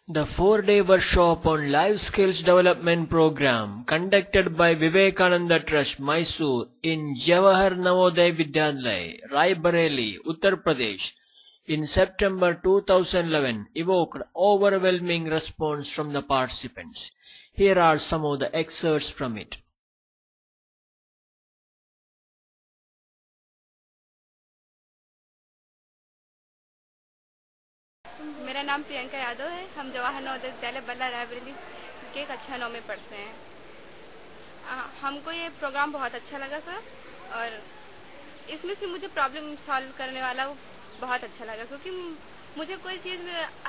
The 4-day workshop on Life Skills Development Program conducted by Vivekananda Trust, Mysore in Jawahar Navodaya Vidyalaya, Rai Bareli, Uttar Pradesh in September 2011 evoked overwhelming response from the participants. Here are some of the excerpts from it. मेरा नाम प्रियंका यादव है। हम जवाहर नवोदय विद्यालय बल्ला रायबरेली के कक्षा 9 में पढ़ते हैं। हमको ये प्रोग्राम बहुत अच्छा लगा सर, और इसमें से मुझे प्रॉब्लम सॉल्व करने वाला वो बहुत अच्छा लगा, क्योंकि मुझे कोई चीज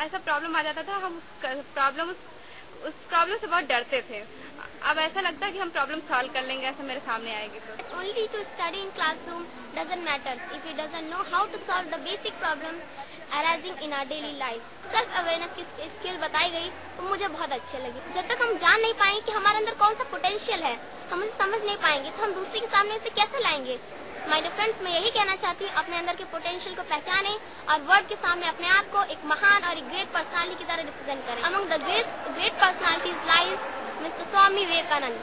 ऐसा प्रॉब्लम आ जाता था, हम उस प्रॉब्लम से बहुत डरते थे। अब ऐसा लगता है कि हम प्रॉब्लम सॉल्व कर लेंगे, ऐसा मेरे सामने आएगी तो। Only to study in classroom doesn't matter if he doesn't know how to solve the basic problems arising in our daily life. Self awareness की स्किल बताई गई तो मुझे बहुत अच्छी लगी। जब तक हम जान नहीं पाएंगे कि हमारे अंदर कौन सा पोटेंशियल है, हम समझ नहीं पाएंगे तो हम दूसरे के सामने इसे कैसे लाएंगे। माय डियर फ्रेंड्स, मैं यही कहना चाहती हूँ, अपने अंदर के पोटेंशियल को पहचानें और वर्ल्ड के सामने अपने आप को एक महान और एक ग्रेट पर्सनालिटी की तरह रिप्रेजेंट करें। Among the great personalities lies mister Swami Vivekananda.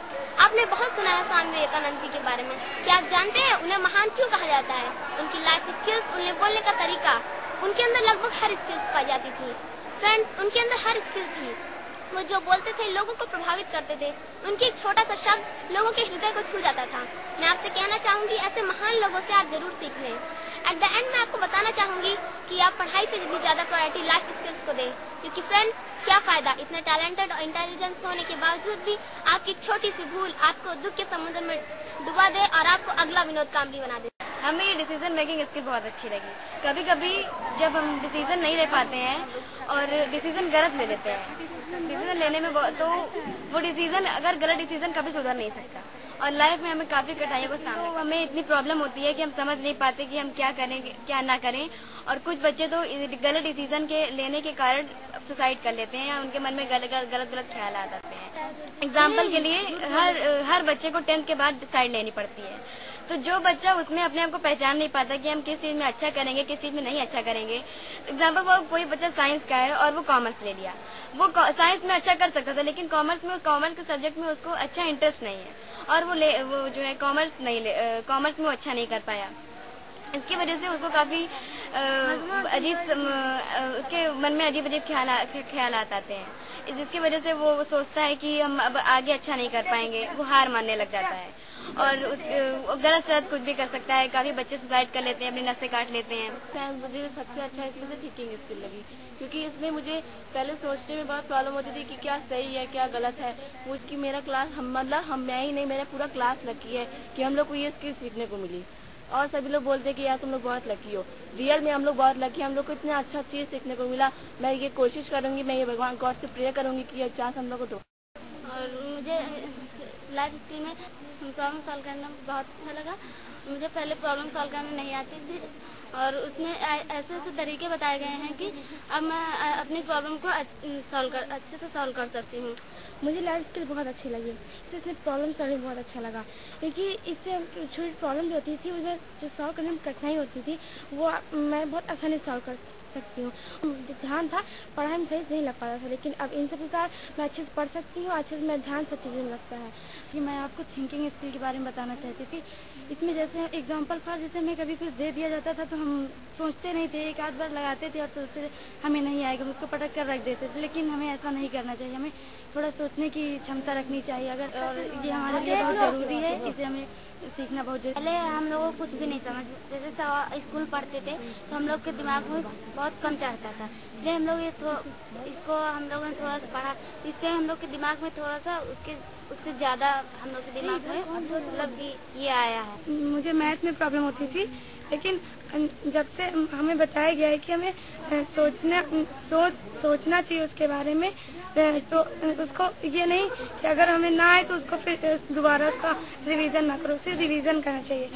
आपने बहुत सुना है स्वामी विवेकानंद जी के बारे में। क्या आप जानते हैं उन्हें महान क्यों कहा जाता है? उनकी लाइफ स्किल्स, उन्हें बोलने का तरीका, उनके अंदर लगभग हर स्किल्स पाई जाती थी। फ्रेंड्स, उनके अंदर हर स्किल थी। वो जो बोलते थे लोगों को प्रभावित करते थे। उनकी एक छोटा सा शब्द लोगों के हृदय को छू जाता था। मैं आपसे कहना चाहूंगी, ऐसे महान लोगों से आप जरूर सीख लें। एट द एंड मैं आपको बताना चाहूंगी कि आप पढ़ाई से भी ज्यादा प्रायोरिटी लाइफ स्किल्स को दें, क्योंकि फ्रेंड्स क्या फायदा इतने टैलेंटेड और इंटेलिजेंस होने के बावजूद भी आपकी छोटी सी भूल आपको दुख के समुद्र में डुबा दे और आपको अगला विनोद कामली बना दे। हमें ये डिसीजन मेकिंग स्किल बहुत अच्छी लगी। कभी कभी जब हम डिसीजन नहीं ले पाते हैं और डिसीजन गलत ले लेते हैं, डिसीजन लेने में तो वो डिसीजन, अगर गलत डिसीजन कभी सुधर नहीं सकता, और लाइफ में हमें काफी कठिनाइयों को सामना, तो हमें इतनी प्रॉब्लम होती है कि हम समझ नहीं पाते कि हम क्या करें क्या ना करें। और कुछ बच्चे तो गलत डिसीजन के लेने के कारण सुसाइड कर लेते हैं, या उनके मन में गलत ख्याल आ जाते हैं। एग्जाम्पल के लिए हर बच्चे को 10th के बाद साइड लेनी पड़ती है। तो जो बच्चा उसमें अपने आप को पहचान नहीं पाता कि हम किस चीज में अच्छा करेंगे, किस चीज में नहीं अच्छा करेंगे। एग्जाम्पल, वो कोई बच्चा साइंस का है और वो कॉमर्स ले लिया, वो साइंस में अच्छा कर सकता था, लेकिन कॉमर्स के सब्जेक्ट में उसको अच्छा इंटरेस्ट नहीं है, और वो जो है कॉमर्स में वो अच्छा नहीं कर पाया। इसकी वजह से उसको काफी उसके मन में अजीब ख्याल आते हैं, जिसकी वजह से वो सोचता है कि हम अब आगे अच्छा नहीं कर पाएंगे, वो हार मानने लग जाता है और गलत कुछ भी कर सकता है। काफी बच्चे सुसाइड कर लेते हैं, अपनी नसें काट लेते हैं। मुझे सबसे अच्छा इसमें से थिंकिंग स्किल लगी, क्योंकि इसमें मुझे पहले सोचने में बहुत प्रॉब्लम होती थी कि क्या सही है क्या गलत है। उसकी मेरा क्लास मैं ही नहीं, मेरा पूरा क्लास लकी है कि हम लोग को ये स्किल सीखने को मिली। और सभी लोग बोलते हैं कि यार तुम लोग बहुत लकी हो। रियल में हम लोग बहुत लकी, हम लोग को इतना अच्छा चीज सीखने को मिला। मैं ये कोशिश करूंगी, मैं ये भगवान गॉड से प्रे करूंगी कि ये चांस हम लोग को दो। और मुझे लाइफ स्किल में प्रॉब्लम सॉल्व करना बहुत अच्छा लगा। मुझे पहले प्रॉब्लम सॉल्व करना नहीं आती थी, और उसमें ऐसे तरीके बताए गए हैं कि अब मैं अपनी प्रॉब्लम को अच्छे से सॉल्व कर सकती हूँ। मुझे लाइफ स्किल बहुत अच्छी लगी, तो इसमें प्रॉब्लम सॉल्विंग बहुत अच्छा लगा, क्योंकि इससे छोटी प्रॉब्लम जो होती थी, मुझे जो सॉल्व करने में कठिनाई होती थी, वो मैं बहुत आसानी सॉल्व कर सकती हूँ। ध्यान था पढ़ाई में सही नहीं लग पाता था, लेकिन अब इन सब के साथ मैं अच्छे से पढ़ सकती हूँ, अच्छे से मैं ध्यान सब चीज़ें में लगता है। कि मैं आपको थिंकिंग स्किल के बारे में बताना चाहती थी। इसमें जैसे एग्जाम्पल था, जैसे हमें कभी कुछ दे दिया जाता था तो हम सोचते नहीं थे, एक आध बार लगाते थे और तो उससे हमें नहीं आएगा, उसको पटक कर रख देते थे। लेकिन हमें ऐसा नहीं करना चाहिए, हमें थोड़ा सोचने की क्षमता रखनी चाहिए। अगर और ये हमारे लिए बहुत जरूरी है, इसे हमें सीखना बहुत जरूरी। पहले हम लोगों को कुछ भी नहीं समझ, जैसे स्कूल पढ़ते थे तो हम लोग के दिमाग में बहुत कम चढ़ता था, इसलिए हम लोग इसको हम लोगों ने थोड़ा सा पढ़ा, इससे हम लोग के दिमाग में थोड़ा सा उससे ज्यादा हम लोग के दिमाग में मतलब ये आया है। मुझे मैथ में प्रॉब्लम होती थी, लेकिन जब से हमें बताया गया है कि हमें सोचना चाहिए उसके बारे में, तो उसको ये नहीं कि अगर हमें ना आए तो उसको फिर दोबारा उसका रिवीजन ना करो, उसे रिवीजन करना चाहिए।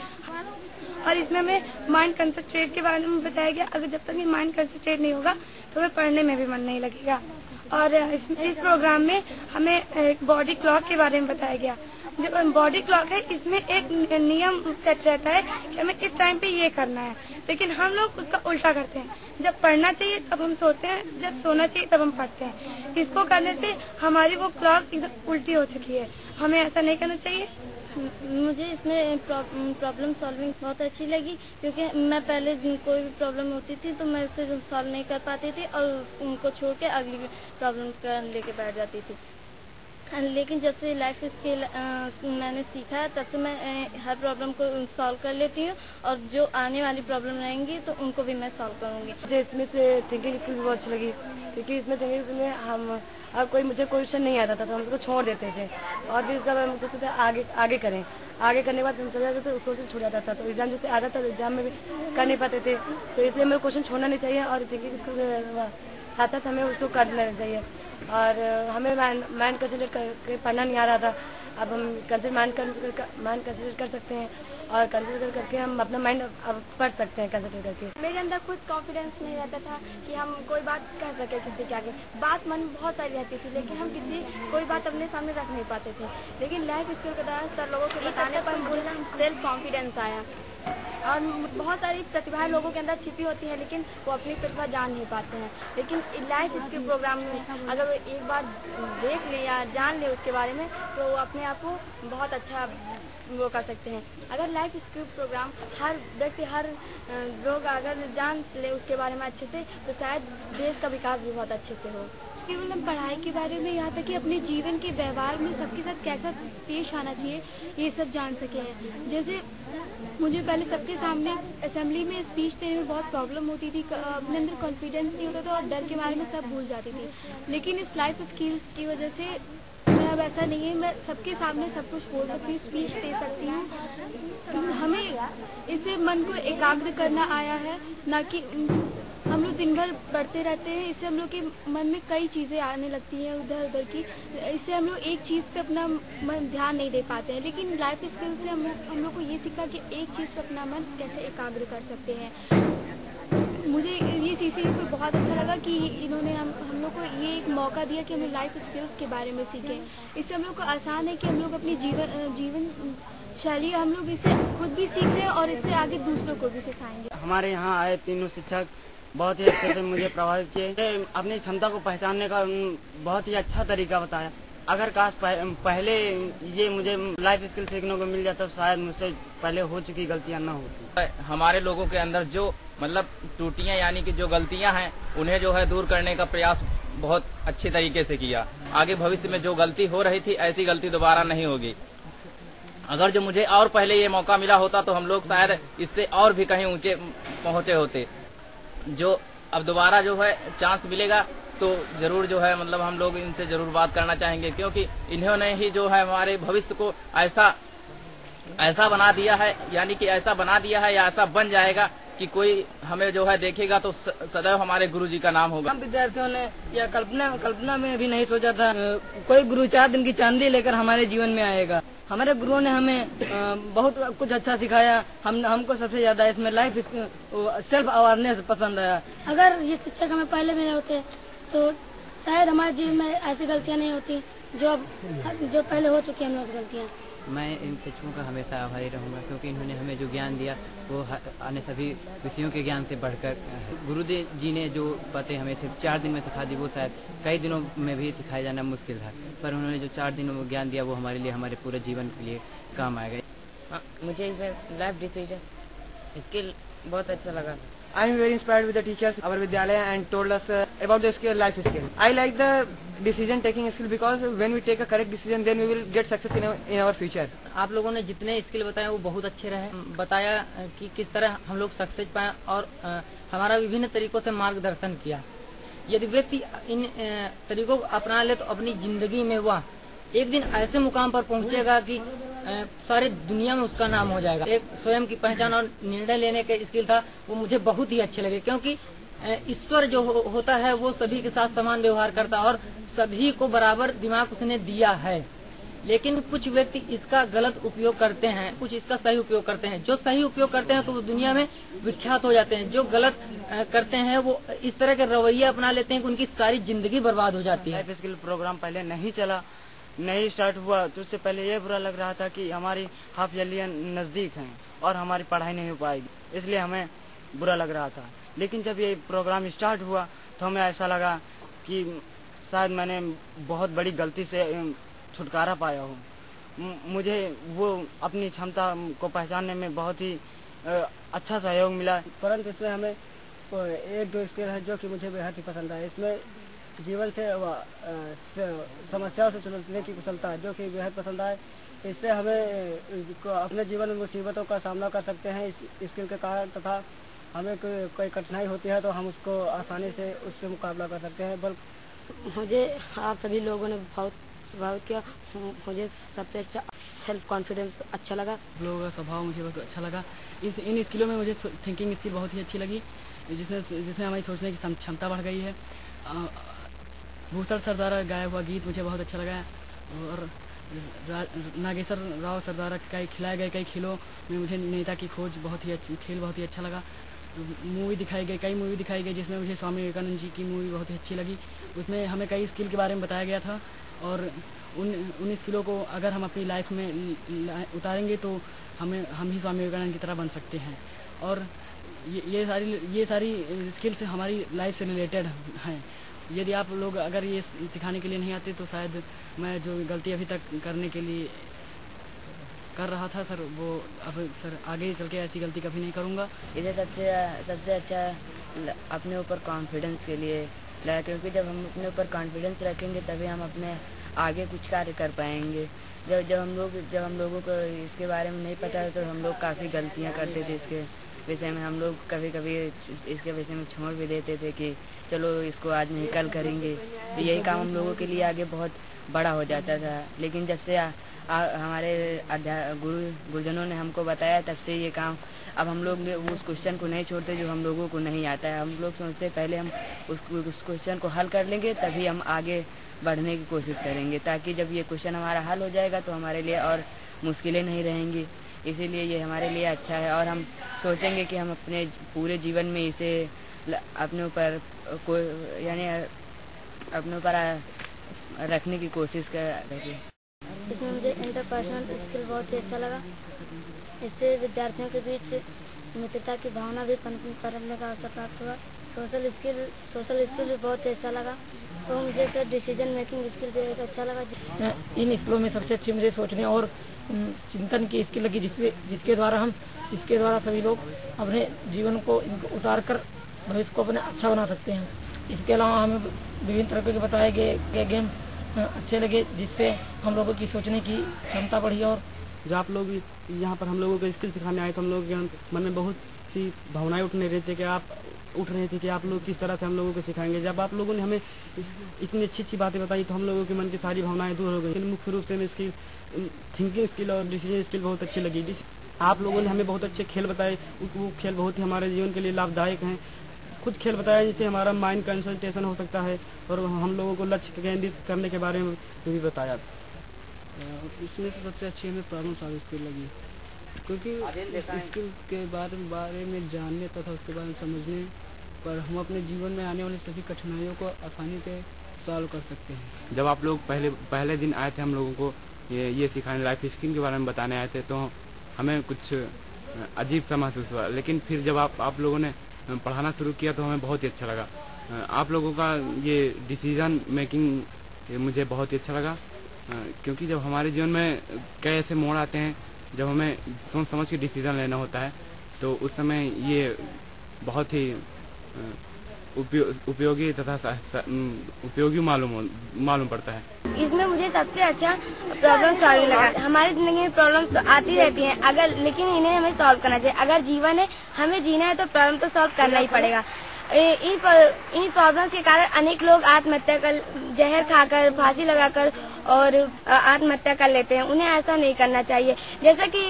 और इसमें हमें माइंड कंसंट्रेट के बारे में बताया गया, अगर जब तक ये माइंड कंसंट्रेट नहीं होगा तो हमें पढ़ने में भी मन नहीं लगेगा। और इस प्रोग्राम में हमें एक बॉडी क्लॉक के बारे में बताया गया। जो बॉडी क्लॉक है इसमें एक नियम सेट रहता है कि हमें इस टाइम पे ये करना है, लेकिन हम लोग उसका उल्टा करते हैं। जब पढ़ना चाहिए तब हम सोते हैं, जब सोना चाहिए तब हम पढ़ते हैं। इसको करने से हमारी वो क्लॉक एकदम उल्टी हो चुकी है, हमें ऐसा नहीं करना चाहिए। मुझे इसमें प्रॉब्लम सॉल्विंग बहुत अच्छी लगी, क्योंकि मैं पहले कोई भी प्रॉब्लम होती थी तो मैं उसे सॉल्व नहीं कर पाती थी और उनको छोड़ के अगली प्रॉब्लम लेके बैठ जाती थी। लेकिन जब से लाइफ स्किल मैंने सीखा तब से मैं हर प्रॉब्लम को सॉल्व कर लेती हूँ, और जो आने वाली प्रॉब्लम रहेंगी तो उनको भी मैं सॉल्व करूँगी। मुझे इसमें से थिंकिंग स्किल बहुत अच्छी लगी, क्योंकि इसमें थिंकिंग स्किल में हम अब कोई मुझे क्वेश्चन नहीं आता था तो हम उसको छोड़ देते थे, और भी जब हम सोचते थे आगे करें, आगे करने के बाद हम चले जाते थे, उसको छूट जाता था। तो एग्जाम जैसे आता था तो एग्जाम में भी कर नहीं पाते थे, तो इसलिए हमें क्वेश्चन छोड़ना नहीं चाहिए और थिंकिंग स्किल साथ साथ हमें उसको कर लेना चाहिए। और हमें माइंड कंसिडर करके पढ़ना नहीं आ रहा था, अब हम माइंड कंसिडर कर सकते हैं, और कंसिडर करके हम अपना माइंड अब पढ़ सकते हैं कंसिडर करके। मेरे अंदर खुद कॉन्फिडेंस नहीं रहता था कि हम कोई बात कह सके किसी के आगे। बात मन में बहुत सारी रहती थी, लेकिन हम कोई बात अपने सामने रख नहीं पाते थे। लेकिन लाइफ स्किल के दौरान सर लोगों के बताने पर मुझे सेल्फ कॉन्फिडेंस आया, और बहुत सारी प्रतिभाएं लोगों के अंदर छिपी होती है, लेकिन वो अपनी प्रतिभा जान नहीं पाते हैं। लेकिन लाइफ स्किल प्रोग्राम में अगर वो एक बार देख ले या जान ले उसके बारे में, तो वो अपने आप को बहुत अच्छा वो कर सकते हैं। अगर लाइफ स्किल प्रोग्राम हर व्यक्ति, हर लोग अगर जान ले उसके बारे में अच्छे से, तो शायद देश का विकास भी बहुत अच्छे से हो। केवल हम पढ़ाई के बारे में, यहाँ तक कि अपने जीवन के व्यवहार में सबके साथ कैसा पेश आना चाहिए, ये सब जान सके हैं। जैसे मुझे पहले सबके सामने असेंबली में स्पीच देने में बहुत प्रॉब्लम होती थी, अपने अंदर कॉन्फिडेंस नहीं होता था और डर के बारे में सब भूल जाती थी। लेकिन इस लाइफ स्किल्स की वजह से मैं अब ऐसा नहीं है, मैं सबके सामने सब कुछ बोल सकती हूँ, स्पीच दे सकती हूँ। हमें इससे मन को एकाग्र करना आया है, ना कि हम लोग दिन भर पढ़ते रहते हैं। इससे हम लोग के मन में कई चीज़ें आने लगती हैं उधर उधर की, इससे हम लोग एक चीज़ पे अपना मन ध्यान नहीं दे पाते हैं। लेकिन लाइफ स्किल से हम लोग को ये सीखा कि एक चीज़ पे अपना मन कैसे एकाग्र कर सकते हैं। मुझे ये सीखने को बहुत अच्छा लगा कि इन्होंने हम लोग को ये एक मौका दिया कि हमें लाइफ स्किल्स के बारे में सीखें। इससे हम लोग को आसान है कि हम लोग अपनी जीवन शैली हम लोग इससे खुद भी सीख रहे हैं और इससे आगे दूसरों को भी सिखाएंगे। हमारे यहाँ आए तीनों शिक्षक बहुत ही अच्छे से मुझे प्रभावित किए, अपनी क्षमता को पहचानने का बहुत ही अच्छा तरीका बताया। अगर काश पहले ये मुझे लाइफ स्किल सीखने को मिल जाता तो शायद मुझसे पहले हो चुकी गलतियां न होती। हमारे लोगों के अंदर जो मतलब त्रुटियां यानी कि जो गलतियां हैं उन्हें जो है दूर करने का प्रयास बहुत अच्छे तरीके से किया। आगे भविष्य में जो गलती हो रही थी ऐसी गलती दोबारा नहीं होगी। अगर जो मुझे और पहले ये मौका मिला होता तो हम लोग शायद इससे और भी कहीं ऊंचे पहुंचे होते। जो अब दोबारा जो है चांस मिलेगा तो जरूर जो है मतलब हम लोग इनसे जरूर बात करना चाहेंगे, क्योंकि इन्होंने ही जो है हमारे भविष्य को ऐसा बना दिया है, यानी कि ऐसा बना दिया है या ऐसा बन जाएगा कि कोई हमें जो है देखेगा तो सदैव हमारे गुरुजी का नाम होगा। हम विद्यार्थियों ने या कल्पना में भी नहीं सोचा था कोई गुरु 4 दिन की चांदी लेकर हमारे जीवन में आएगा। हमारे गुरुओं ने हमें बहुत कुछ अच्छा सिखाया। हमको सबसे ज्यादा इसमें लाइफ सेल्फ अवेयरनेस पसंद आया। अगर ये शिक्षक हमें पहले मिले होते तो शायद हमारे जीवन में ऐसी गलतियां नहीं होती जो पहले हो चुकी हम लोग गलतियां। मैं इन शिक्षकों का हमेशा आभारी रहूंगा, क्योंकि इन्होंने हमें जो ज्ञान दिया वो अन्य सभी विषयों के ज्ञान से बढ़कर गुरुदेव जी ने जो बातें हमें सिर्फ 4 दिन में सिखा दी वो शायद कई दिनों में भी सिखाया जाना मुश्किल था, पर उन्होंने जो 4 दिनों में ज्ञान दिया वो हमारे लिए हमारे पूरे जीवन के लिए काम आएगा। मुझे इसमें लाइफ डिसीजन स्किल बहुत अच्छा लगा। I am very inspired with the teachers, our Vidyalaya, and told us about the skill, life skill. I like the decision taking skill because when we take a correct decision, then we will get success in our future. आप लोगों ने जितने skill बताए वो बहुत अच्छे रहे। बताया कि किस तरह हम लोग सक्सेस पाए और हमारा विभिन्न तरीकों से मार्गदर्शन किया। यदि व्यक्ति इन तरीकों को अपना ले तो अपनी जिंदगी में वह एक दिन ऐसे मुकाम पर पहुंचेगा कि सारे दुनिया में उसका नाम हो जाएगा। एक स्वयं की पहचान और निर्णय लेने के स्किल था वो मुझे बहुत ही अच्छे लगे, क्योंकि ईश्वर जो होता है वो सभी के साथ समान व्यवहार करता है और सभी को बराबर दिमाग उसने दिया है। लेकिन कुछ व्यक्ति इसका गलत उपयोग करते हैं, कुछ इसका सही उपयोग करते हैं। जो सही उपयोग करते हैं तो वो दुनिया में विख्यात हो जाते हैं, जो गलत करते हैं वो इस तरह के रवैये अपना लेते हैं कि उनकी सारी जिंदगी बर्बाद हो जाती है। लाइफ स्किल प्रोग्राम पहले नहीं चला नहीं स्टार्ट हुआ तो उससे पहले ये बुरा लग रहा था कि हमारी हाफ ईयरली नज़दीक हैं और हमारी पढ़ाई नहीं हो पाएगी, इसलिए हमें बुरा लग रहा था। लेकिन जब ये प्रोग्राम स्टार्ट हुआ तो हमें ऐसा लगा कि शायद मैंने बहुत बड़ी गलती से छुटकारा पाया हूँ। मुझे वो अपनी क्षमता को पहचानने में बहुत ही अच्छा सहयोग मिला। परंतु इसमें हमें एक दो स्किल है जो कि मुझे बेहद ही पसंद है। इसमें जीवन से समस्याओं से चलने की कुशलता जो कि बेहद पसंद आए। इससे हमें अपने जीवन में मुसीबतों का सामना कर सकते हैं इस स्किल के कारण, तथा हमें कोई कठिनाई होती है तो हम उसको आसानी से उससे मुकाबला कर सकते हैं। बल्कि मुझे आप सभी लोगों ने बहुत प्रभावित किया। मुझे सबसे अच्छा सेल्फ कॉन्फिडेंस अच्छा लगा। लोगों का स्वभाव मुझे बहुत अच्छा लगा। इन स्किलों में मुझे थिंकिंग स्किल बहुत ही अच्छी लगी, जिसमें हमारी सोचने की क्षमता बढ़ गई है। भूषण सर द्वारा गाया हुआ गीत मुझे बहुत अच्छा लगा और नागेश्वर राव सर द्वारा खिलाए गए कई खेलों में मुझे नेता की खोज खेल बहुत ही अच्छा लगा। मूवी दिखाई गई, कई मूवी दिखाई गई जिसमें मुझे स्वामी विवेकानंद जी की मूवी बहुत ही अच्छी लगी। उसमें हमें कई स्किल के बारे में बताया गया था और उन स्किलों को अगर हम अपनी लाइफ में उतारेंगे तो हम ही स्वामी विवेकानंद की तरह बन सकते हैं। और ये सारी स्किल्स हमारी लाइफ से रिलेटेड हैं। यदि आप लोग अगर ये सिखाने के लिए नहीं आते तो शायद मैं जो गलती अभी तक करने के लिए कर रहा था सर, वो अब सर आगे चल के ऐसी गलती कभी नहीं करूँगा। इसे सबसे अच्छा अपने ऊपर कॉन्फिडेंस के लिए लगा, क्योंकि जब हम अपने ऊपर कॉन्फिडेंस रखेंगे तभी हम अपने आगे कुछ कार्य कर पाएंगे। जब हम लोगों को इसके बारे में नहीं पता है तो हम लोग काफ़ी गलतियाँ करते थे। इसके विषय में हम लोग कभी इसके विषय में छोड़ भी देते थे कि चलो इसको आज नहीं कल करेंगे, तो यही काम हम लोगों के लिए आगे बहुत बड़ा हो जाता था। लेकिन जब से हमारे गुरुजनों ने हमको बताया तब से ये काम अब हम लोग उस क्वेश्चन को नहीं छोड़ते जो हम लोगों को नहीं आता है। हम लोग सोचते पहले हम उस क्वेश्चन को हल कर लेंगे तभी हम आगे बढ़ने की कोशिश करेंगे, ताकि जब ये क्वेश्चन हमारा हल हो जाएगा तो हमारे लिए और मुश्किलें नहीं रहेंगी। इसीलिए ये हमारे लिए अच्छा है और हम सोचेंगे कि हम अपने पूरे जीवन में इसे अपने ऊपर रखने की कोशिश करेंगे। इसमें मुझे इंटरपर्सनल स्किल बहुत ही अच्छा लगा। इससे विद्यार्थियों के बीच मित्रता की भावना भी पनपने का अवसर प्राप्त हुआ। सोशल स्किल भी बहुत ही अच्छा लगा। तो मुझे तो डिसीजन मेकिंग स्किल भी अच्छा लगा। इन स्किलों में सबसे अच्छी मुझे सोचने और चिंतन की स्किल लगी, जिसके द्वारा सभी लोग अपने जीवन को उतार कर भविष्य को अपने अच्छा बना सकते हैं। इसके अलावा हमें विभिन्न तरह के बताए गए गेम अच्छे लगे, जिससे हम लोगों की सोचने की क्षमता बढ़ी। और जब आप लोग यहाँ पर हम लोगों को स्किल सिखाने आए तो हम लोगों के मन में बहुत सी भावनाएं उठ रही थी कि आप लोग किस तरह से हम लोगों को सिखाएंगे। जब आप लोगों ने हमें इतनी अच्छी बातें बताई तो हम लोगों के मन की सारी भावनाएं दूर हो गई। मुख्य रूप से हमें इसकी थिंकिंग स्किल और डिसीजन स्किल बहुत अच्छी लगी। आप लोगों ने हमें बहुत अच्छे खेल बताए, वो खेल बहुत ही हमारे जीवन के लिए लाभदायक हैं। कुछ खेल बताया जिससे हमारा माइंड कंसंट्रेशन हो सकता है और हम लोगों को लक्ष्य केंद्रित करने के बारे में भी बताया। इसमें से सबसे अच्छी हमें प्रॉब्लम सॉल्विंग स्किल लगी, क्योंकि स्किल के बारे में जानने तथा उसके बारे में समझने पर हम अपने जीवन में आने वाली सभी कठिनाइयों को आसानी से सॉल्व कर सकते हैं। जब आप लोग पहले दिन आए थे हम लोगों को ये सिखाने, लाइफ स्किल के बारे में बताने आए थे, तो हमें कुछ अजीब सा महसूस हुआ। लेकिन फिर जब आप लोगों ने पढ़ाना शुरू किया तो हमें बहुत ही अच्छा लगा। आप लोगों का ये डिसीजन मेकिंग मुझे बहुत ही अच्छा लगा, क्योंकि जब हमारे जीवन में कई ऐसे मोड़ आते हैं जब हमें सोच समझ के डिसीजन लेना होता है, तो उस समय ये बहुत ही उपयोगी तथा उपयोगी मालूम पड़ता है। इसमें मुझे सबसे अच्छा प्रॉब्लम सॉल्विंग लगा। हमारी जिंदगी में प्रॉब्लम तो आती रहती हैं, लेकिन इन्हें हमें सॉल्व करना चाहिए। अगर जीवन है, हमें जीना है तो प्रॉब्लम तो सॉल्व करना ही पड़ेगा। इन प्रॉब्लम के कारण अनेक लोग आत्महत्या कर, जहर खाकर, फांसी लगाकर और आत्महत्या कर लेते हैं। उन्हें ऐसा नहीं करना चाहिए। जैसा कि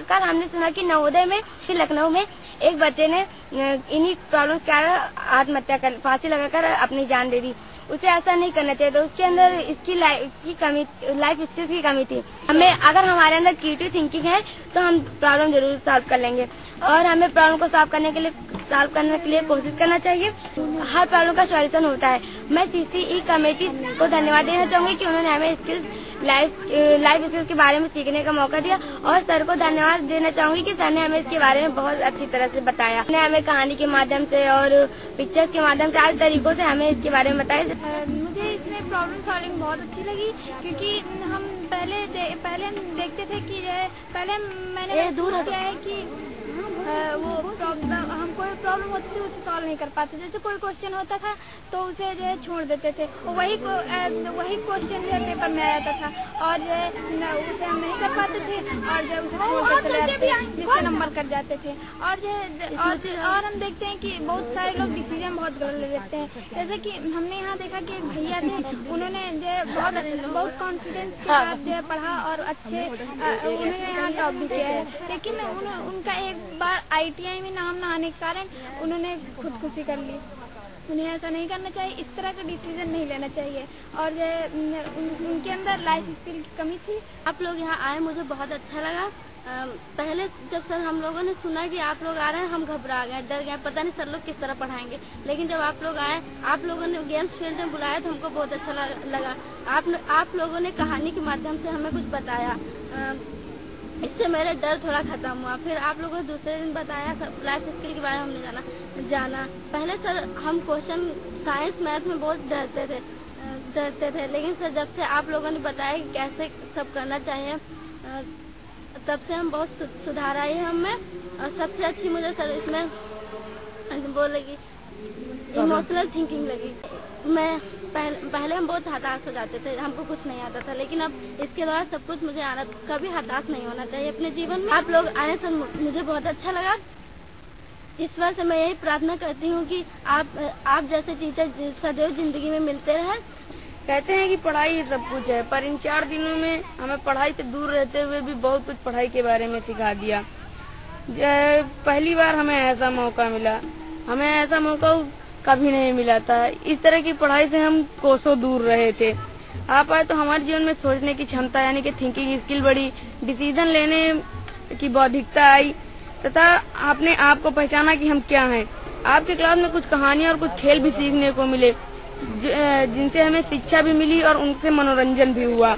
कल हमने सुना कि नवोदय में, लखनऊ में एक बच्चे ने इन्हीं प्रॉब्लम के कारण आत्महत्या कर, फांसी लगाकर अपनी जान दे दी। उसे ऐसा नहीं करना चाहिए। तो उसके अंदर इसकी लाइफ स्किल्स की कमी थी। अगर हमारे अंदर क्रिएटिव थिंकिंग है तो हम प्रॉब्लम जरूर सॉल्व कर लेंगे और हमें प्रॉब्लम को सॉल्व करने के लिए कोशिश करना चाहिए। हर प्रॉब्लम का सॉल्यूशन होता है। मैं CCE कमेटी को धन्यवाद देना चाहूंगी कि उन्होंने हमें स्किल्स लाइफ स्किल्स के बारे में सीखने का मौका दिया। और सर को धन्यवाद देना चाहूंगी कि सर ने हमें इसके बारे में बहुत अच्छी तरह से बताया। हमें कहानी के माध्यम से और पिक्चर्स के माध्यम से हर तरीकों से हमें इसके बारे में बताया। मुझे इसमें प्रॉब्लम सॉल्विंग बहुत अच्छी लगी, क्योंकि हम पहले हम देखते थे कि पहले मैंने दूर किया है कि वो हमको प्रॉब्लम होती थी उसे सॉल्व नहीं कर पाते। जैसे कोई क्वेश्चन होता था तो उसे जो है छोड़ देते थे, वही क्वेश्चन जो है पेपर में आ जाता था और उसे हम नहीं कर पाते थे और जब उसे जिससे नंबर कट जाते थे। और हम देखते हैं कि बहुत सारे लोग डिसीजन बहुत गलत ले लेते हैं। जैसे कि हमने यहाँ देखा कि भैया थे, उन्होंने जो बहुत कॉन्फिडेंस के साथ जो पढ़ा और अच्छे उन्होंने यहाँ टॉप भी किया है। लेकिन उनका एक बार ITI में नाम न आने के कारण उन्होंने खुदकुशी कर ली। उन्हें ऐसा नहीं करना चाहिए, इस तरह का डिसीजन नहीं लेना चाहिए। और उनके अंदर लाइफ स्किल की कमी थी। आप लोग यहाँ आए, मुझे बहुत अच्छा लगा। पहले जब सर हम लोगों ने सुना कि आप लोग आ रहे हैं, हम घबरा गए, डर गए, पता नहीं सर लोग किस तरह पढ़ाएंगे। लेकिन जब आप लोग आए, आप लोगों ने गेम्स फील्ड में बुलाया तो हमको बहुत अच्छा लगा। आप लोगों ने कहानी के माध्यम से हमें कुछ बताया, इससे मेरा डर थोड़ा खत्म हुआ। फिर आप लोगों ने दूसरे दिन बताया लाइफ स्किल के बारे में हमने जाना। पहले सर हम क्वेश्चन साइंस मैथ में बहुत डरते थे, लेकिन सर जब से आप लोगों ने बताया कि कैसे सब करना चाहिए, तब से हम बहुत सुधार आई है हमें। और सबसे अच्छी मुझे सर इसमें वो लगी इमोशनल थिंकिंग लगी। मैं पहले हम बहुत हताश हो जाते थे, हमको कुछ नहीं आता था, लेकिन अब इसके द्वारा सब कुछ मुझे आना, कभी हताश नहीं होना चाहिए अपने जीवन में। आप लोग आए तो मुझे बहुत अच्छा लगा। इस वजह से मैं यही प्रार्थना करती हूँ कि आप जैसे टीचर सदैव जिंदगी में मिलते रहे। कहते हैं कि पढ़ाई सब कुछ है, पर इन 4 दिनों में हमें पढ़ाई से दूर रहते हुए भी बहुत कुछ पढ़ाई के बारे में सिखा दिया। पहली बार हमें ऐसा मौका मिला, हमें ऐसा मौका कभी नहीं मिला था। इस तरह की पढ़ाई से हम कोसों दूर रहे थे। आप आए तो हमारे जीवन में सोचने की क्षमता यानी कि थिंकिंग स्किल बढ़ी, डिसीजन लेने की बौद्धिकता आई तथा आपने आप को पहचाना कि हम क्या हैं। आपके क्लास में कुछ कहानियां और कुछ खेल भी सीखने को मिले, जिनसे हमें शिक्षा भी मिली और उनसे मनोरंजन भी हुआ।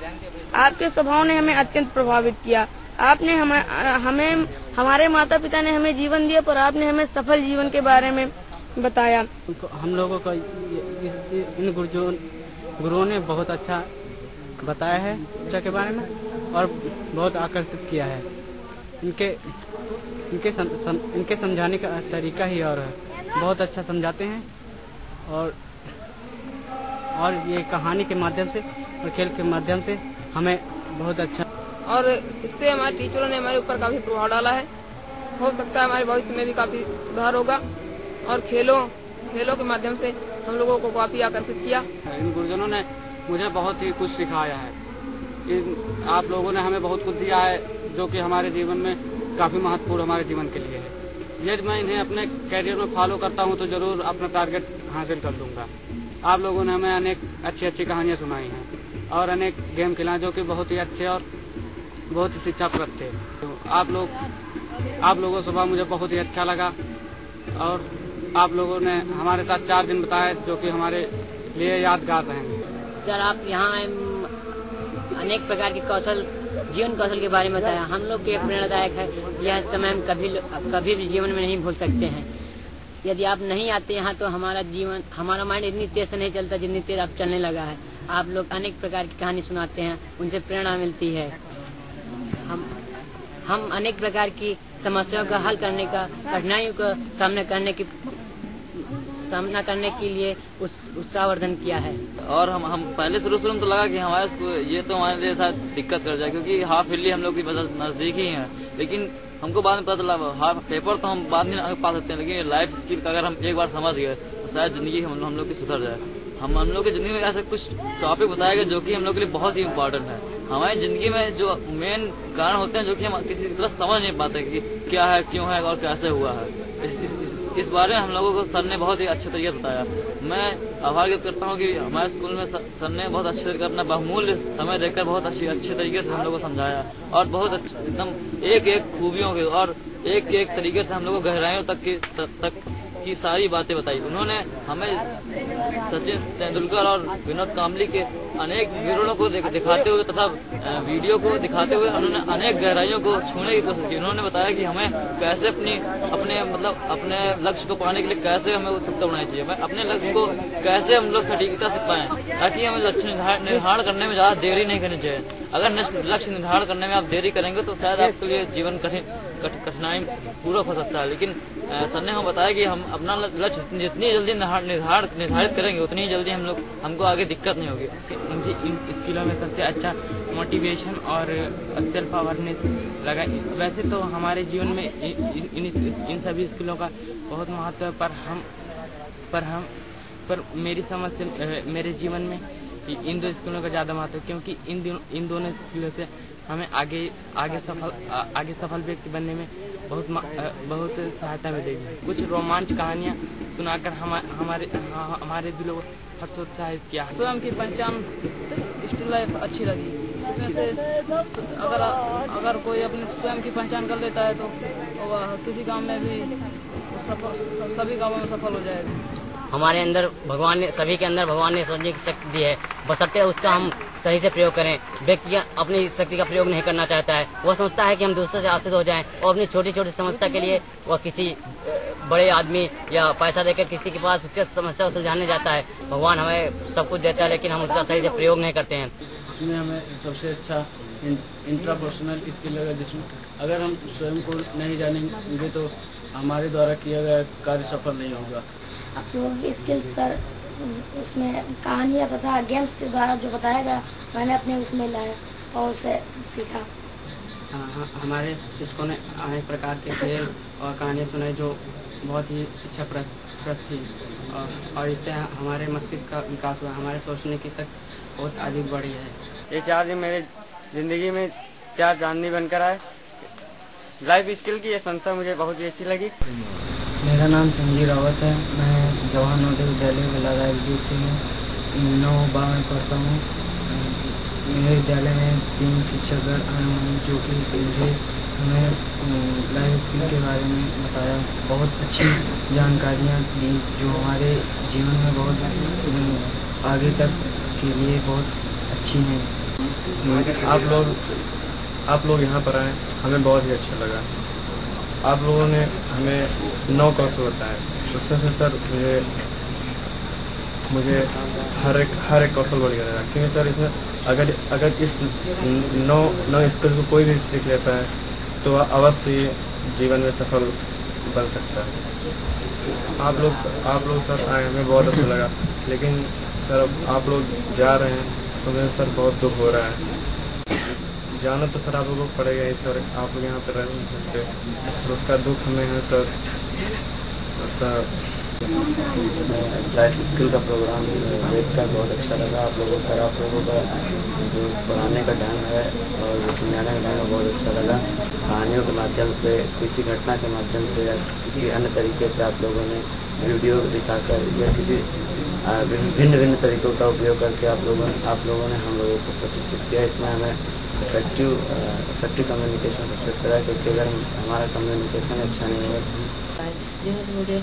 आपके स्वभाव ने हमें अत्यंत प्रभावित किया। आपने हमें हमारे माता पिता ने हमें जीवन दिया, पर आपने हमें सफल जीवन के बारे में बताया। हम लोगों को इन गुरुओं ने बहुत अच्छा बताया है शिक्षा के बारे में और बहुत आकर्षित किया है। इनके समझाने का तरीका ही और है, बहुत अच्छा समझाते हैं और ये कहानी के माध्यम से और खेल के माध्यम से हमें बहुत अच्छा, और इससे हमारे टीचरों ने हमारे ऊपर काफी प्रभाव डाला है। हो सकता है हमारे भविष्य में भी काफी सुधार होगा। और खेलों के माध्यम से हम लोगों को काफी आकर्षित किया। इन गुरुजनों ने मुझे बहुत ही कुछ सिखाया है। आप लोगों ने हमें बहुत कुछ दिया है जो कि हमारे जीवन में काफी महत्वपूर्ण हमारे जीवन के लिए है। यदि मैं इन्हें अपने कैरियर में फॉलो करता हूं तो जरूर अपना टारगेट हासिल कर लूंगा। आप लोगों ने हमें अनेक अच्छी कहानियां सुनाई हैं और अनेक गेम खिलाए जो कि बहुत ही अच्छे और बहुत ही शिक्षाप्रद थे। तो आप लोगों से मुझे बहुत ही अच्छा लगा और आप लोगों ने हमारे साथ 4 दिन बताए जो कि हमारे लिए यादगार रहेंगे। सर आप यहाँ अनेक प्रकार के जीवन कौशल के बारे में बताया, हम लोग के प्रेरणादायक है। यह समय हम कभी भी जीवन में नहीं भूल सकते हैं। यदि आप नहीं आते यहाँ तो हमारा माइंड इतनी तेज से नहीं चलता जितनी तेज अब चलने लगा है। आप लोग अनेक प्रकार की कहानी सुनाते हैं, उनसे प्रेरणा मिलती है। हम अनेक प्रकार की समस्याओं का हल करने का, कठिनाइयों का सामना करने के लिए उत्साहवर्धन किया है। और हम पहले शुरू में तो लगा कि ये तो हमारे लिए शायद दिक्कत कर जाए, क्योंकि हाफ ईयरली हम लोग की नजदीक ही है। लेकिन हमको बाद में पता चला हाफ पेपर तो हम बाद में पा सकते हैं, लेकिन लाइफ स्किल अगर हम एक बार समझ गए तो शायद जिंदगी हम लोग की सुधर जाए। हम लोग की जिंदगी में ऐसे कुछ टॉपिक बताया गया जो कि हम लोग के लिए बहुत ही इम्पोर्टेंट है। हमारी जिंदगी में जो मेन कारण होते हैं जो कि हम किसी तरह समझ नहीं पाते कि क्या है, क्यों है और कैसे हुआ है। इस बारे में हम लोगों को सर ने बहुत ही अच्छे तरीके से बताया। मैं आभार व्यक्त करता हूँ कि हमारे स्कूल में सर ने बहुत अच्छे तरीके अपना बहुमूल्य समय देकर बहुत अच्छे तरीके से हम लोग को समझाया और बहुत एकदम एक खूबियों के और एक तरीके से हम लोग को गहराइयों तक की सारी बातें बताई। उन्होंने हमें सचिन तेंदुलकर और विनोद कांबली के अनेक विवरणों को दिखाते हुए तथा वीडियो को दिखाते हुए उन्होंने अनेक गहराइयों को छूने की कोशिश की। उन्होंने बताया कि हमें कैसे अपने लक्ष्य को पाने के लिए कैसे हमें उत्सुकता बनानी चाहिए, अपने लक्ष्य को कैसे हम लोग सटीकता से पाएं, ताकि हमें लक्ष्य निर्धारण करने में ज्यादा देरी नहीं करनी चाहिए। अगर लक्ष्य निर्धारण करने में आप देरी करेंगे तो शायद आपके लिए जीवन कठिनाई पूरा हो सकता है। लेकिन सर ने हमें बताया कि हम अपना लक्ष्य जितनी जल्दी निर्धारित करेंगे उतनी ही जल्दी हमको आगे दिक्कत नहीं होगी। मुझे इन स्किलों में सबसे अच्छा मोटिवेशन और सेल्फ अवेयरनेस लगा। वैसे तो हमारे जीवन में इन सभी स्किलों का बहुत महत्व है, पर मेरी समझ से मेरे जीवन में इन दो स्किलों का ज्यादा महत्व है, क्योंकि इन दोनों स्किलों से हमें आगे सफल व्यक्ति बनने में बहुत सहायता मिलेगी। कुछ रोमांच कहानियाँ सुनाकर हमारे दिलों को हर्षोत्साहित किया। स्वयं की पहचान स्टिल लाइफ अच्छी लगी। अगर कोई अपने स्वयं की पहचान कर लेता है तो किसी काम में भी सभी कामों में सफल हो जाएगा। हमारे अंदर सभी के अंदर भगवान ने सोचने की शक्ति दी है, बशर्ते उसका हम सही से प्रयोग करें। व्यक्ति अपनी शक्ति का प्रयोग नहीं करना चाहता है, वो सोचता है कि हम दूसरे से आश्रित हो जाएं और अपनी छोटी छोटी समस्या के लिए वह किसी बड़े आदमी या पैसा देकर किसी के पास उसके समस्या को सुलझाने जाता है। भगवान हमें सब कुछ देता है, लेकिन हम उसका सही से प्रयोग नहीं करते हैं। इसमें हमें सबसे अच्छा इंट्रापर्सनल स्किल लगा, जिसमें अगर हम स्वयं को नहीं जानेंगे तो हमारे द्वारा किया गया कार्य सफल नहीं होगा। जो स्किल्स पर उसमें कहानियाँ तथा गेम्स के द्वारा जो बताया गया, मैंने अपने उसमें लाया और उसे सीखा। हमारे शिक्षकों ने अनेक प्रकार के खेल और कहानियाँ सुनाई जो बहुत ही शिक्षाप्रद थी, और इससे हमारे मस्तिष्क का विकास हुआ, हमारे सोचने की शक्ति बहुत अधिक बढ़ी है। ये 4 दिन मेरे जिंदगी में 4 चांदनी बनकर आए। लाइफ स्किल की ये संस्था मुझे बहुत ही अच्छी लगी। मेरा नाम संजीव रावत है। मैं जवाहर नवोदय विद्यालय में लगा में 9 में पढ़ता हूँ। मेरे विद्यालय में 3 शिक्षक आए हैं जो कि मुझे हमें लाइफ स्किल के बारे में बताया, बहुत अच्छी जानकारियाँ दी जो हमारे जीवन में बहुत आगे तक के लिए बहुत अच्छी हैं। आप लोग यहाँ पर आए, हमें बहुत ही अच्छा लगा। आप लोगों ने हमें 9 कौशल बताए। उससे सर मुझे हर एक कौशल बढ़िया लगा, क्योंकि सर इसमें अगर इस 9 स्किल को कोई भी सीख लेता है तो अवश्य जीवन में सफल बन सकता है। आप लोग सर आए, हमें बहुत अच्छा लगा, लेकिन सर आप लोग जा रहे हैं तो मुझे सर बहुत दुख हो रहा है। जाना तो सर आप लोगों को पड़ेगा ही सर, आप लोग यहाँ पर रह नहीं सकते, तो उसका दुख हमें है सर। लाइफ स्किल का प्रोग्राम देखकर बहुत अच्छा लगा। आप लोगों का जो पढ़ाने का ढंग है और समझाने का ढंग बहुत अच्छा लगा। कहानियों के माध्यम से, किसी घटना के माध्यम से या किसी अन्य तरीके से आप लोगों ने वीडियो दिखाकर या किसी भिन्न तरीकों का उपयोग करके आप लोगों ने हम लोगों को प्रशिक्षित किया। इसमें हमें इफेक्टिव कम्युनिकेशन सबसे अच्छा है, क्योंकि अगर हमारा कम्युनिकेशन अच्छा नहीं है मुझे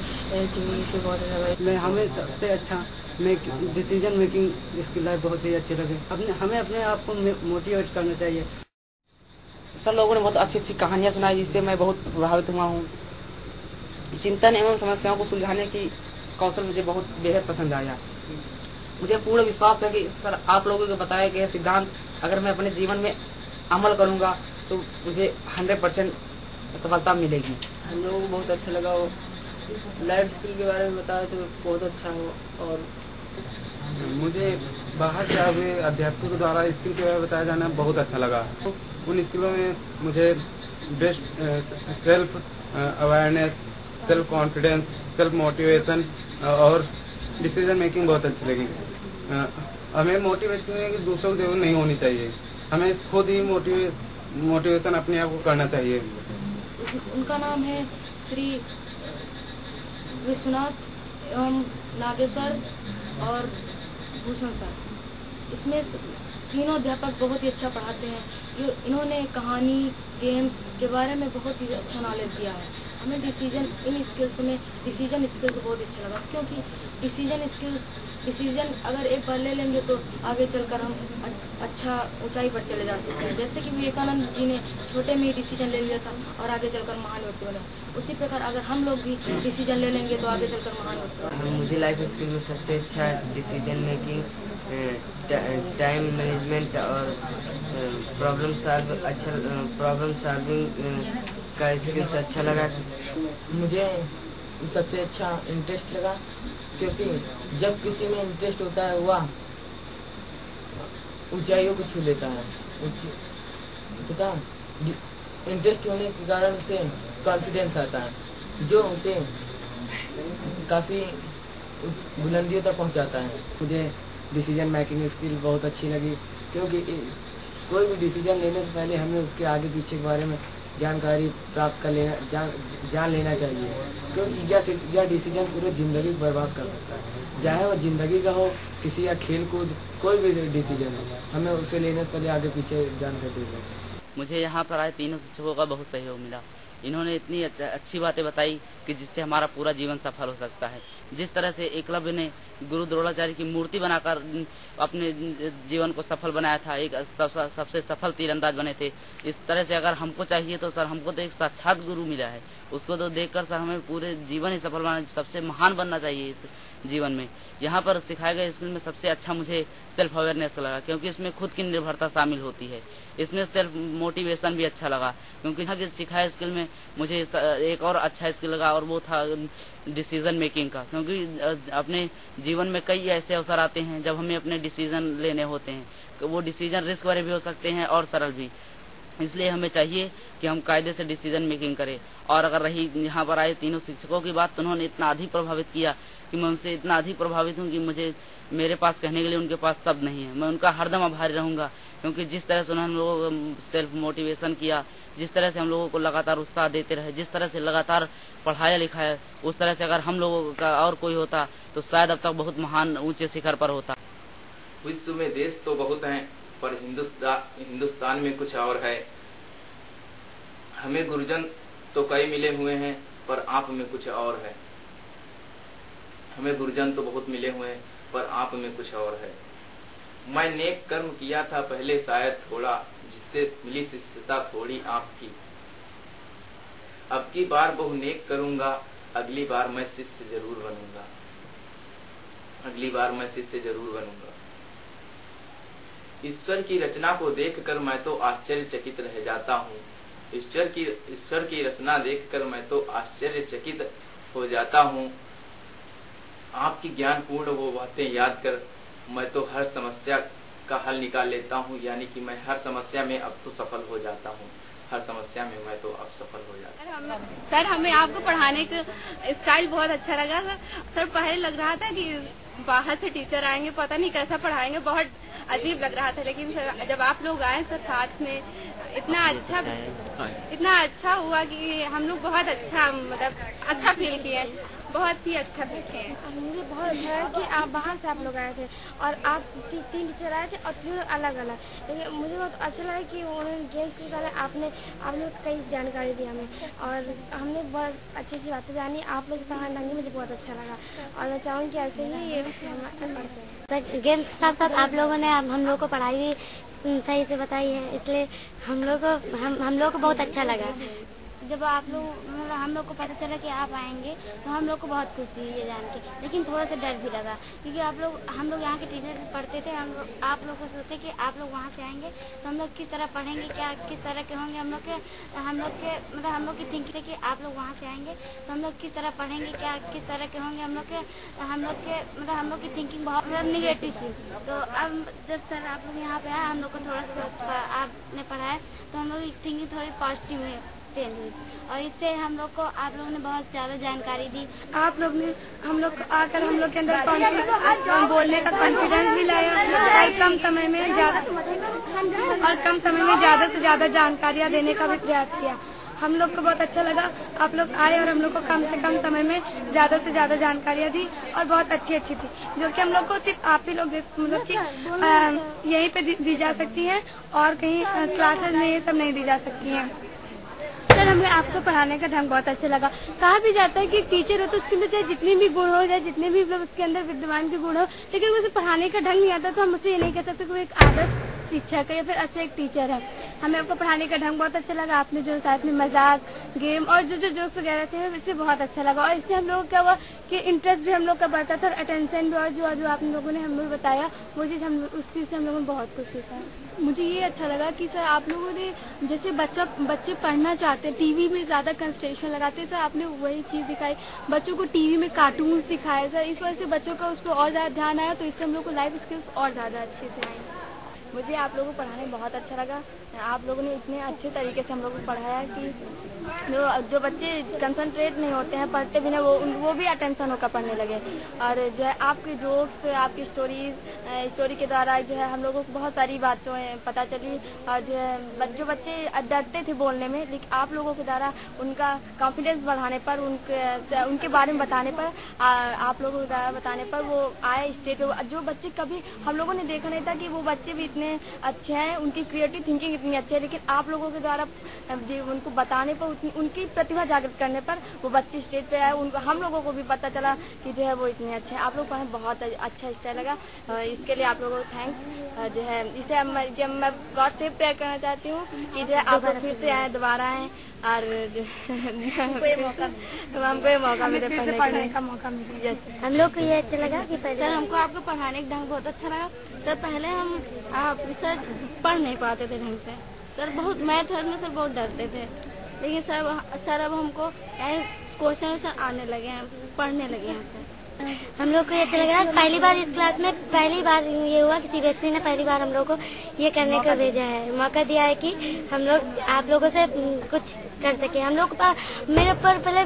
बहुत अच्छा लगा। हमें सबसे अच्छा डिसीजन मेकिंग इसकी लाइफ बहुत ही अच्छी लगी। हमें अपने आप को मोटिवेट करना चाहिए। सब लोगों ने बहुत अच्छी कहानियाँ सुनाई, जिससे मैं बहुत प्रभावित हुआ हूँ। चिंतन एवं समस्याओं को सुलझाने की कौशल मुझे बहुत बेहद पसंद आया। मुझे पूर्ण विश्वास है कि सर आप लोगों को बताया गया सिद्धांत अगर मैं अपने जीवन में अमल करूँगा तो मुझे 100% सफलता मिलेगी। हम लोगों को बहुत अच्छा लगा। वो लाइफ स्किल के बारे में बताया तो बहुत अच्छा हो। और मुझे बाहर से हुए अध्यापकों द्वारा स्किल के बारे में बताया जाना बहुत अच्छा लगा। उन स्किलों में मुझे best self awareness, self confidence, self motivation और डिसीजन मेकिंग बहुत अच्छी लगी। हमें मोटिवेशन की दूसरों की जरूरत नहीं होनी चाहिए, हमें खुद ही मोटिवेशन अपने आप को करना चाहिए। उनका नाम है श्री विश्वनाथ एवं नागेश्वर और भूषण सर। इसमें तीनों अध्यापक बहुत ही अच्छा पढ़ाते हैं। इन्होंने कहानी, गेम्स के बारे में बहुत ही अच्छा नॉलेज दिया है। हमें डिसीजन स्किल्स बहुत अच्छा लगा, क्योंकि डिसीजन स्किल्स डिसीजन अगर एक बार ले लेंगे तो आगे चलकर हम अच्छा ऊंचाई पर चले जा सकते हैं। जैसे कि विवेकानंद जी ने छोटे में ही डिसीजन ले लिया था और आगे चलकर महान व्यक्ति बना, उसी प्रकार अगर हम लोग भी डिसीजन ले लेंगे तो आगे चलकर महान व्यक्ति बना। मुझे लाइफ स्किल में सबसे अच्छा डिसीजन मेकिंग, टाइम मैनेजमेंट और प्रॉब्लम सॉल्विंग का स्किल्स अच्छा लगा। मुझे सबसे अच्छा इंटरेस्ट लगा, क्योंकि जब किसी में इंटरेस्ट होता है वह ऊंचाइयों को छू लेता है तथा इंटरेस्ट होने के कारण उसे कॉन्फिडेंस आता है जो उसे काफी बुलंदियों तक पहुंचाता है। मुझे डिसीजन मेकिंग स्किल बहुत अच्छी लगी, क्योंकि कोई भी डिसीजन लेने से पहले हमें उसके आगे पीछे के बारे में जानकारी प्राप्त कर लेना जान लेना चाहिए, क्योंकि यह डिसीजन पूरी जिंदगी बर्बाद कर सकता है। चाहे वह जिंदगी का हो, किसी या खेल कूद, कोई भी डिसीजन हो, हमें उसे लेने से पहले आगे पीछे जानकारी दें। मुझे यहाँ पर आए तीनों शिक्षकों का बहुत सहयोग मिला। इन्होंने इतनी अच्छी बातें बताई कि जिससे हमारा पूरा जीवन सफल हो सकता है। जिस तरह से एकलव्य ने गुरु द्रोणाचार्य की मूर्ति बनाकर अपने जीवन को सफल बनाया था, एक सबसे सफल तीरंदाज बने थे, इस तरह से अगर हमको चाहिए तो सर हमको तो एक साक्षात गुरु मिला है, उसको तो देखकर सर हमें पूरे जीवन ही सफल बनाना, सबसे महान बनना चाहिए इस जीवन में। यहाँ पर सिखाए गए स्किल में सबसे अच्छा मुझे सेल्फ अवेयरनेस लगा, क्योंकि इसमें खुद की निर्भरता शामिल होती है। इसमें सेल्फ मोटिवेशन भी अच्छा लगा, क्योंकि यहाँ के सिखाए स्किल में मुझे एक और अच्छा स्किल लगा और वो था डिसीजन मेकिंग का, क्योंकि अपने जीवन में कई ऐसे अवसर आते हैं जब हमें अपने डिसीजन लेने होते हैं, तो वो डिसीजन रिस्क वाले भी हो सकते हैं और सरल भी। इसलिए हमें चाहिए कि हम कायदे से डिसीजन मेकिंग करें। और अगर रही यहाँ पर आए तीनों शिक्षकों की बात, तो उन्होंने इतना अधिक प्रभावित किया कि मैं उनसे इतना अधिक प्रभावित हूँ कि मेरे पास कहने के लिए उनके पास शब्द नहीं है। मैं उनका हरदम आभारी रहूंगा, क्योंकि जिस तरह से उन्होंने हम लोगों को सेल्फ मोटिवेशन किया, जिस तरह से हम लोगों को लगातार उत्साह देते रहे, जिस तरह से लगातार पढ़ाया लिखाया, उस तरह से अगर हम लोगों का और कोई होता तो शायद अब तक बहुत महान ऊंचे शिखर पर होता। विश्व में देश तो बहुत हैं, पर हिंदुस्तान में कुछ और है। हमें गुरुजन तो कई मिले हुए हैं, पर आप में कुछ और है। हमें गुरुजन तो बहुत मिले हुए हैं, पर आप में कुछ और है। मैं नेक कर्म किया था पहले शायद थोड़ा, जिससे मिली शिष्यता थोड़ी आपकी। अब की बार बहु नेक करूंगा, अगली बार मैं शिष्य जरूर बनूंगा। अगली बार मैं शिष्य जरूर बनूंगा। ईश्वर की रचना को देखकर मैं तो आश्चर्यचकित रह जाता हूँ। ईश्वर की रचना देखकर मैं तो आश्चर्यचकित हो जाता हूँ। आपकी ज्ञान पूर्ण वो बातें याद कर मैं तो हर समस्या का हल निकाल लेता हूँ, यानी कि मैं हर समस्या में अब तो सफल हो जाता हूँ। हर समस्या में मैं तो अब सफल हो जाता हूँ। सर हमें आपको पढ़ाने का स्टाइल बहुत अच्छा लगा। सर पहले लग रहा था कि बाहर से टीचर आएंगे, पता नहीं कैसा पढ़ाएंगे, बहुत अजीब लग रहा था, लेकिन सर जब आप लोग आए सर साथ में इतना अच्छा हुआ कि हम लोग बहुत अच्छा अच्छा फील किए, बहुत ही अच्छा फील किए। मुझे बहुत अच्छा लगा कि आप बाहर से आप लोग आए थे और आप 3 टीचर आए थे और 3 अलग अलग, लेकिन मुझे बहुत अच्छा लगा कि उन्होंने गेम्स के बारे में आपने कई जानकारी दी हमें और हमने बहुत अच्छी अच्छी बातें जानी। आप लोग पढ़ाने मुझे बहुत अच्छा लगा और मैं चाहूँगी कि ऐसे ही ये पढ़ते हैं। गेम्स के साथ साथ आप लोगों ने हम लोग को पढ़ाई भी सही से बताई है, इसलिए हम लोग को बहुत अच्छा लगा। जब आप लोग हम लोग को पता चला कि आप आएंगे तो हम लोग को बहुत खुशी हुई ये जान के, लेकिन थोड़ा सा डर भी लगा, क्योंकि हम लोग यहाँ के टीचर पढ़ते थे। आप लोग को सोचते कि आप लोग वहाँ से आएंगे तो हम लोग किस तरह पढ़ेंगे, क्या किस तरह के होंगे, हम लोग की थिंकिंग कि आप लोग वहाँ से आएंगे तो हम लोग किस तरह पढ़ेंगे, क्या किस तरह के होंगे, हम लोग की थिंकिंग बहुत निगेटिव थी। तो अब जब सर आप लोग यहाँ पे आए, हम लोग को थोड़ा सा आपने पढ़ाया तो हम लोग की थिंकिंग थोड़ी पॉजिटिव हुई और इससे हम लोग को आप लोगों ने बहुत ज्यादा जानकारी दी। आप लोग ने हम लोग आकर हम लोग के अंदर बोलने का कॉन्फिडेंस भी लाया और कम समय में ज्यादा से ज्यादा जानकारियाँ देने का भी प्रयास किया। हम लोग को बहुत अच्छा लगा, आप लोग आए और हम लोग को कम से कम समय में ज्यादा से ज्यादा जानकारियाँ दी और बहुत अच्छी थी, जो कि हम लोग को सिर्फ आप ही लोग यहीं पे दी जा सकती है और कहीं क्लासेस में ये सब नहीं दी जा सकती है। सर हमें आपको पढ़ाने का ढंग बहुत अच्छा लगा। कहा भी जाता है कि टीचर हो तो उसके अंदर चाहे जितनी भी गुण हो, चाहे जितने भी मतलब उसके अंदर विद्यमान के गुण हो, लेकिन उसे पढ़ाने का ढंग नहीं आता तो हम उसे ये नहीं कह सकते कि वो एक आदर्श शिक्षक है या फिर अच्छा एक टीचर है। हमें आपको पढ़ाने का ढंग बहुत अच्छा लगा। आपने जो साथ में मजाक, गेम और जो जोक्स वगैरह थे इससे बहुत अच्छा लगा और इससे हम लोगों का हुआ कि इंटरेस्ट भी हम लोग का बढ़ता था और अटेंशन भी, और जो आप लोगों ने हम लोग बताया वो चीज उस चीज से हम लोगों ने बहुत कुछ सीखा। मुझे ये अच्छा लगा कि सर आप लोगों ने जैसे बच्चे पढ़ना चाहते हैं, टीवी में ज्यादा कंसंट्रेशन लगाते हैं, सर आपने वही चीज दिखाई। बच्चों को टीवी में कार्टून सिखाए सर, इस वजह से बच्चों का उस पर और ज्यादा ध्यान आया, तो इससे हम लोग को लाइफ स्किल्स और ज्यादा अच्छे से आए। मुझे आप लोगों को पढ़ाने बहुत अच्छा लगा। आप लोगों ने इतने अच्छे तरीके से हम लोगों को पढ़ाया कि जो बच्चे कंसंट्रेट नहीं होते हैं पढ़ते भी ना, वो भी अटेंशन होकर पढ़ने लगे। और जो है आपके जोक्स, आपकी स्टोरी के द्वारा जो है हम लोगों को बहुत सारी बातें पता चली। और जो बच्चे डरते थे बोलने में, लेकिन आप लोगों के द्वारा उनका कॉन्फिडेंस बढ़ाने पर, उनके बारे में बताने पर, आप लोगों के द्वारा बताने पर वो आए स्टेज पे। जो बच्चे कभी हम लोगों ने देखा नहीं था कि वो बच्चे भी इतने अच्छे हैं, उनकी क्रिएटिव थिंकिंग इतनी अच्छी है, लेकिन आप लोगों के द्वारा उनको बताने पर, उनकी प्रतिभा जागृत करने पर वो बच्चे स्टेज पे आए। उनको हम लोगों को भी पता चला कि जो है वो इतने अच्छे हैं। आप लोग को बहुत अच्छा स्टाइल लगा, इसके लिए आप लोगों को थैंक्स। जो है इसे मैं गॉड से प्रेयर करना चाहती हूँ कि जो है आप लोग फिर से आए, दोबारा आए और हमको ये मौका मिले, पढ़ने का मौका मिले। हम लोग को ये अच्छा लगा कि सर हमको आपको पढ़ाने का ढंग बहुत अच्छा लगा। सर पहले हम सर पढ़ नहीं पाते थे ढंग से, सर बहुत मैथ में सर बहुत डरते थे, लेकिन सर अब हमको क्वेश्चन आने लगे हैं, पढ़ने लगे हैं। हम लोग को ये अच्छा लगा पहली बार इस क्लास में पहली बार ये हुआ कि सीबीएसई ने पहली बार हम लोग को ये करने का भेजा है, मौका दिया है कि हम लोग आप लोगों से कुछ कर सके। हम लोग मेरे ऊपर पहले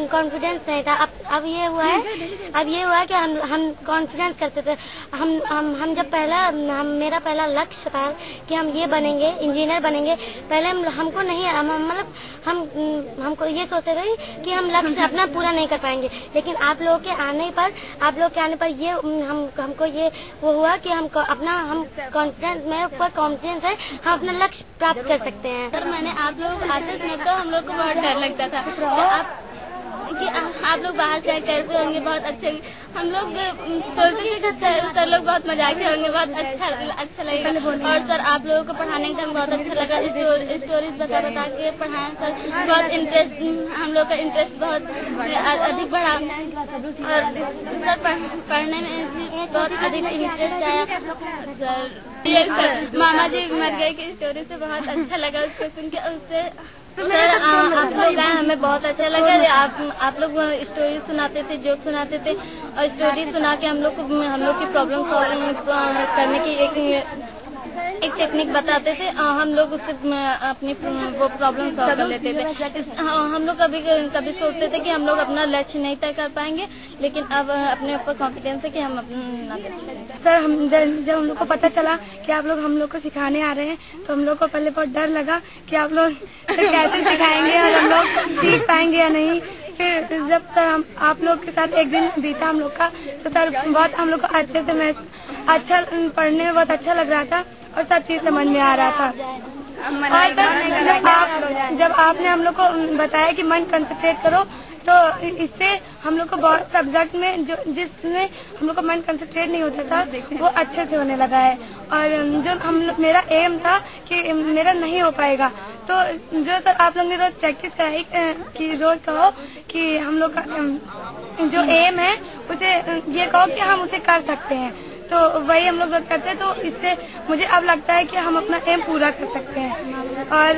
कॉन्फिडेंस नहीं था, अब ये हुआ है कि हम कॉन्फिडेंस करते थे। हम जब मेरा पहला लक्ष्य था कि हम ये बनेंगे, इंजीनियर बनेंगे। पहले हमको नहीं मतलब हमको ये सोचते थे कि हम लक्ष्य अपना पूरा नहीं कर पाएंगे, लेकिन आप लोगों के आने पर ये हमको ये वो हुआ कि हम कॉन्फिडेंस, मेरे ऊपर कॉन्फिडेंस है, हम अपना लक्ष्य प्राप्त कर सकते हैं। सर मैंने आप लोग आते थे तो हम लोग को बहुत डर लगता था कि आप लोग बाहर से कैसे होंगे, बहुत अच्छे। हम लोग सोचते थे कि सर लोग बहुत मजाकिया होंगे, बहुत अच्छा लगेगा। और सर आप लोगों को पढ़ाने का बहुत अच्छा लगा, स्टोरीज बता के पढ़ाएं सर, बहुत इंटरेस्ट, हम लोग का इंटरेस्ट बहुत अधिक बढ़ा और सर पढ़ने में बहुत अधिक इंटरेस्ट आया। मामा जी मर गए की स्टोरी से बहुत अच्छा लगा, उसको सुन के। उससे सर आप लोग आए, हमें बहुत अच्छा लगा। आप लोग स्टोरी सुनाते थे, जोक सुनाते थे और स्टोरी सुना के हम लोग की प्रॉब्लम सॉल्व करने की एक टेक्निक बताते थे। हम लोग उससे अपनी वो प्रॉब्लम सॉल्व कर लेते थे। हम लोग कभी सोचते थे कि हम लोग अपना लक्ष्य नहीं तय कर पाएंगे, लेकिन अब अपने ऊपर कॉन्फिडेंस है कि हम अपना सर जब हम लोग को पता चला कि आप लोग हम लोग को सिखाने आ रहे हैं, तो हम लोग को पहले बहुत डर लगा कि आप लोग कैसे सिखाएंगे और हम लोग सीख पाएंगे या नहीं। फिर जब सर आप लोग के साथ एक दिन बीता हम लोग का, तो सर बहुत हम लोग को अच्छे से अच्छा पढ़ने में बहुत अच्छा लग रहा था और सब चीज समझ में आ रहा था। जब आपने हम लोग को बताया कि मन कंसंट्रेट करो, तो इससे हम लोग को बहुत सब्जेक्ट में जिसमें हम लोग का मन कंसंट्रेट नहीं होता था वो अच्छे से होने लगा है। और जो मेरा एम था कि मेरा नहीं हो पाएगा, तो जो सर आप लोग ने रोज प्रैक्टिस कराई कि रोज कहो कि हम लोग का जो एम है उसे ये कहो कि हम उसे कर सकते हैं, तो वही हम लोग करते हैं। तो इससे मुझे अब लगता है कि हम अपना एम पूरा कर सकते हैं। और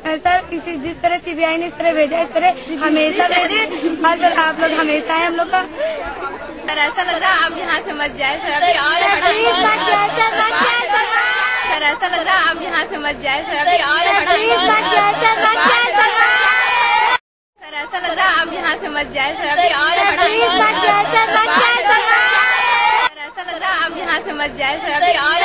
सर जिस तरह सीबीआई ने इस तरह भेजा, इस तरह हमेशा भेजे। और सर आप लोग हमेशा है हम लोग का। सर ऐसा लग रहा है आप यहाँ से मत जाए सर, अभी और सर ऐसा लग रहा है आप यहाँ से मत जाए सर, अभी और सर ऐसा लग रहा है आप यहाँ से मत जाए सर, अभी और ऐसा लग रहा है आप यहाँ से मत जाए सर, अभी और